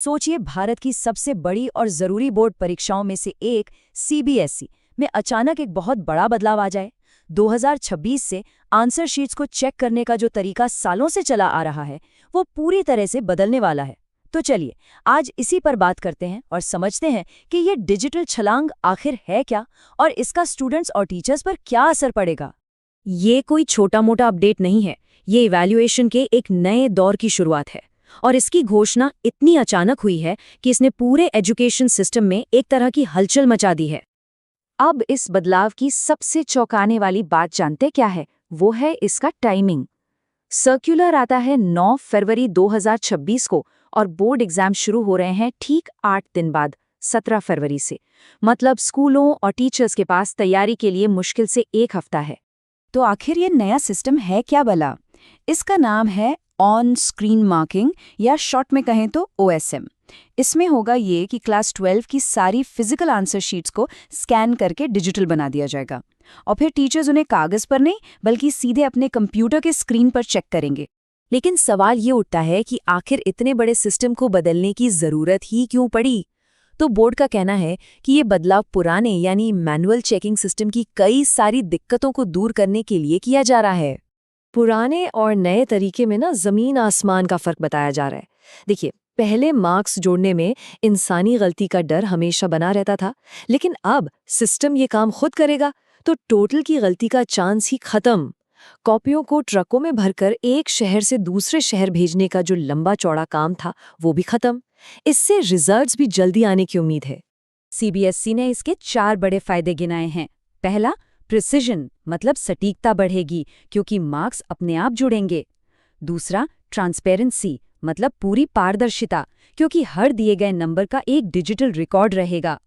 सोचिए, भारत की सबसे बड़ी और जरूरी बोर्ड परीक्षाओं में से एक सीबीएसई में अचानक एक बहुत बड़ा बदलाव आ जाए। 2026 से आंसर शीट्स को चेक करने का जो तरीका सालों से चला आ रहा है, वो पूरी तरह से बदलने वाला है। तो चलिए, आज इसी पर बात करते हैं और समझते हैं कि ये डिजिटल छलांग आखिर है क्या और इसका स्टूडेंट्स और टीचर्स पर क्या असर पड़ेगा। ये कोई छोटा मोटा अपडेट नहीं है, ये इवैल्यूएशन के एक नए दौर की शुरुआत है। और इसकी घोषणा इतनी अचानक हुई है कि इसने पूरे एजुकेशन सिस्टम में एक तरह की हलचल मचा दी है। अब इस बदलाव की सबसे चौंकाने वाली बात जानते क्या है? वो है इसका टाइमिंग। सर्कुलर आता है 9 फरवरी 2026 को और बोर्ड एग्जाम शुरू हो रहे हैं ठीक 8 दिन बाद, 17 फरवरी से। मतलब स्कूलों और टीचर्स के पास तैयारी के लिए मुश्किल से एक हफ्ता है। तो आखिर ये नया सिस्टम है क्या भला? इसका नाम है ऑन स्क्रीन मार्किंग, या शॉर्ट में कहें तो OSM। इसमें होगा ये कि क्लास 12 की सारी फिजिकल आंसर शीट्स को स्कैन करके डिजिटल बना दिया जाएगा और फिर टीचर्स उन्हें कागज पर नहीं बल्कि सीधे अपने कंप्यूटर के स्क्रीन पर चेक करेंगे। लेकिन सवाल ये उठता है कि आखिर इतने बड़े सिस्टम को बदलने की जरूरत ही क्यों पड़ी? तो बोर्ड का कहना है कि ये बदलाव पुराने यानी मैनुअल चेकिंग सिस्टम की कई सारी दिक्कतों को दूर करने के लिए किया जा रहा है। पुराने और नए तरीके में ना जमीन आसमान का फर्क बताया जा रहा है। देखिए, पहले मार्क्स जोड़ने में इंसानी गलती का डर हमेशा बना रहता था, लेकिन अब सिस्टम ये काम खुद करेगा तो टोटल की गलती का चांस ही खत्म। कॉपियों को ट्रकों में भरकर एक शहर से दूसरे शहर भेजने का जो लंबा चौड़ा काम था, वो भी खत्म। इससे रिजल्ट्स भी जल्दी आने की उम्मीद है। सीबीएसई ने इसके 4 बड़े फायदे गिनाए हैं। पहला, प्रिसिजन, मतलब सटीकता बढ़ेगी क्योंकि मार्क्स अपने आप जुड़ेंगे। दूसरा, ट्रांसपेरेंसी, मतलब पूरी पारदर्शिता, क्योंकि हर दिए गए नंबर का एक डिजिटल रिकॉर्ड रहेगा।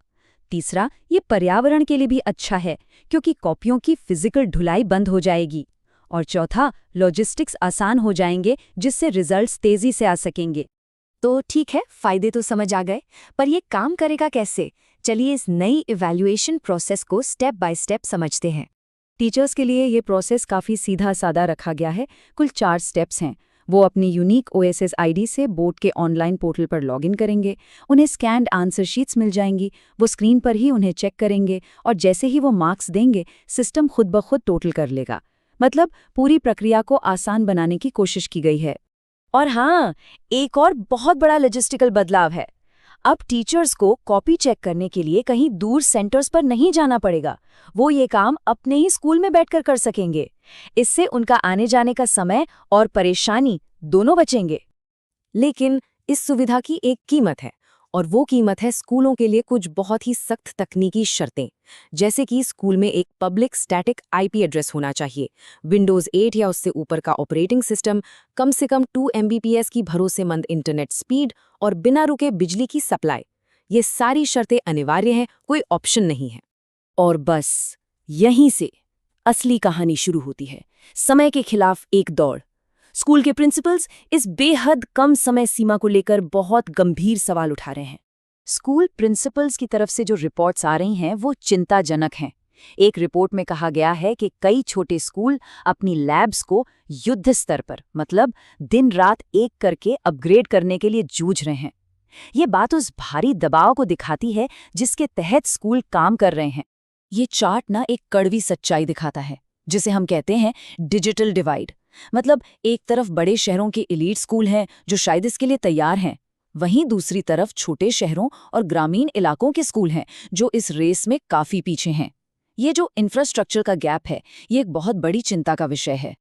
तीसरा, ये पर्यावरण के लिए भी अच्छा है क्योंकि कॉपियों की फिजिकल ढुलाई बंद हो जाएगी। और चौथा, लॉजिस्टिक्स आसान हो जाएंगे जिससे रिजल्ट्स तेजी से आ सकेंगे। तो ठीक है, फायदे तो समझ आ गए, पर ये काम करेगा कैसे? चलिए इस नई इवैल्यूएशन प्रोसेस को स्टेप बाय स्टेप समझते हैं। टीचर्स के लिए ये प्रोसेस काफ़ी सीधा सादा रखा गया है। कुल 4 स्टेप्स हैं। वो अपनी यूनिक OSS ID से बोर्ड के ऑनलाइन पोर्टल पर लॉगिन करेंगे, उन्हें स्कैन्ड आंसर शीट्स मिल जाएंगी, वो स्क्रीन पर ही उन्हें चेक करेंगे और जैसे ही वो मार्क्स देंगे, सिस्टम खुद ब खुद टोटल कर लेगा। मतलब पूरी प्रक्रिया को आसान बनाने की कोशिश की गई है। और हाँ, एक और बहुत बड़ा लॉजिस्टिकल बदलाव है। अब टीचर्स को कॉपी चेक करने के लिए कहीं दूर सेंटर्स पर नहीं जाना पड़ेगा। वो ये काम अपने ही स्कूल में बैठकर कर सकेंगे। इससे उनका आने जाने का समय और परेशानी दोनों बचेंगे। लेकिन इस सुविधा की एक कीमत है, और वो कीमत है स्कूलों के लिए कुछ बहुत ही सख्त तकनीकी शर्तें। जैसे कि स्कूल में एक पब्लिक स्टैटिक IP एड्रेस होना चाहिए, विंडोज 8 या उससे ऊपर का ऑपरेटिंग सिस्टम, कम से कम 2 MBPS की भरोसेमंद इंटरनेट स्पीड और बिना रुके बिजली की सप्लाई। ये सारी शर्तें अनिवार्य हैं, कोई ऑप्शन नहीं है। और बस यहीं से असली कहानी शुरू होती है। समय के खिलाफ एक दौड़। स्कूल के प्रिंसिपल्स इस बेहद कम समय सीमा को लेकर बहुत गंभीर सवाल उठा रहे हैं। स्कूल प्रिंसिपल्स की तरफ से जो रिपोर्ट्स आ रही हैं वो चिंताजनक हैं। एक रिपोर्ट में कहा गया है कि कई छोटे स्कूल अपनी लैब्स को युद्ध स्तर पर, मतलब दिन रात एक करके अपग्रेड करने के लिए जूझ रहे हैं। ये बात उस भारी दबाव को दिखाती है जिसके तहत स्कूल काम कर रहे हैं। ये चार्ट ना एक कड़वी सच्चाई दिखाता है, जिसे हम कहते हैं डिजिटल डिवाइड। मतलब एक तरफ बड़े शहरों के एलीट स्कूल हैं जो शायद इसके लिए तैयार हैं, वहीं दूसरी तरफ छोटे शहरों और ग्रामीण इलाकों के स्कूल हैं जो इस रेस में काफी पीछे हैं। ये जो इंफ्रास्ट्रक्चर का गैप है, ये एक बहुत बड़ी चिंता का विषय है।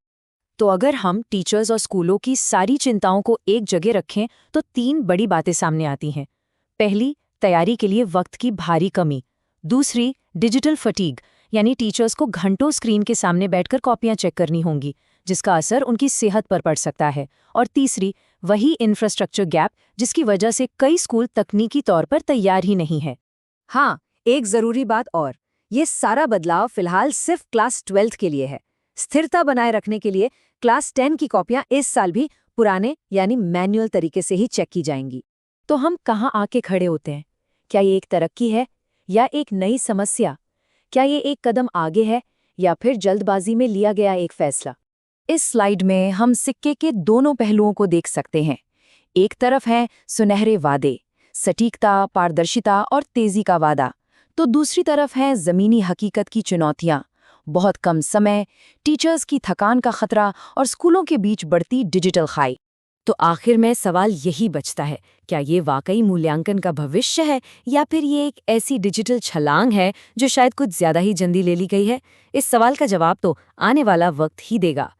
तो अगर हम टीचर्स और स्कूलों की सारी चिंताओं को एक जगह रखें तो 3 बड़ी बातें सामने आती हैं। पहली, तैयारी के लिए वक्त की भारी कमी। दूसरी, डिजिटल फटीग, यानी टीचर्स को घंटों स्क्रीन के सामने बैठकर कॉपियां चेक करनी होंगी, जिसका असर उनकी सेहत पर पड़ सकता है। और तीसरी, वही इंफ्रास्ट्रक्चर गैप जिसकी वजह से कई स्कूल तकनीकी तौर पर तैयार ही नहीं है। हाँ, एक जरूरी बात और, ये सारा बदलाव फिलहाल सिर्फ क्लास 12 के लिए है। स्थिरता बनाए रखने के लिए क्लास 10 की कॉपियां इस साल भी पुराने यानी मैनुअल तरीके से ही चेक की जाएंगी। तो हम कहाँ आके खड़े होते हैं? क्या ये एक तरक्की है या एक नई समस्या? क्या ये एक कदम आगे है या फिर जल्दबाजी में लिया गया एक फैसला? इस स्लाइड में हम सिक्के के दोनों पहलुओं को देख सकते हैं। एक तरफ हैं सुनहरे वादे, सटीकता, पारदर्शिता और तेजी का वादा, तो दूसरी तरफ हैं जमीनी हकीकत की चुनौतियां, बहुत कम समय, टीचर्स की थकान का खतरा और स्कूलों के बीच बढ़ती डिजिटल खाई। तो आखिर में सवाल यही बचता है, क्या ये वाकई मूल्यांकन का भविष्य है या फिर ये एक ऐसी डिजिटल छलांग है जो शायद कुछ ज्यादा ही जल्दी ले ली गई है? इस सवाल का जवाब तो आने वाला वक्त ही देगा।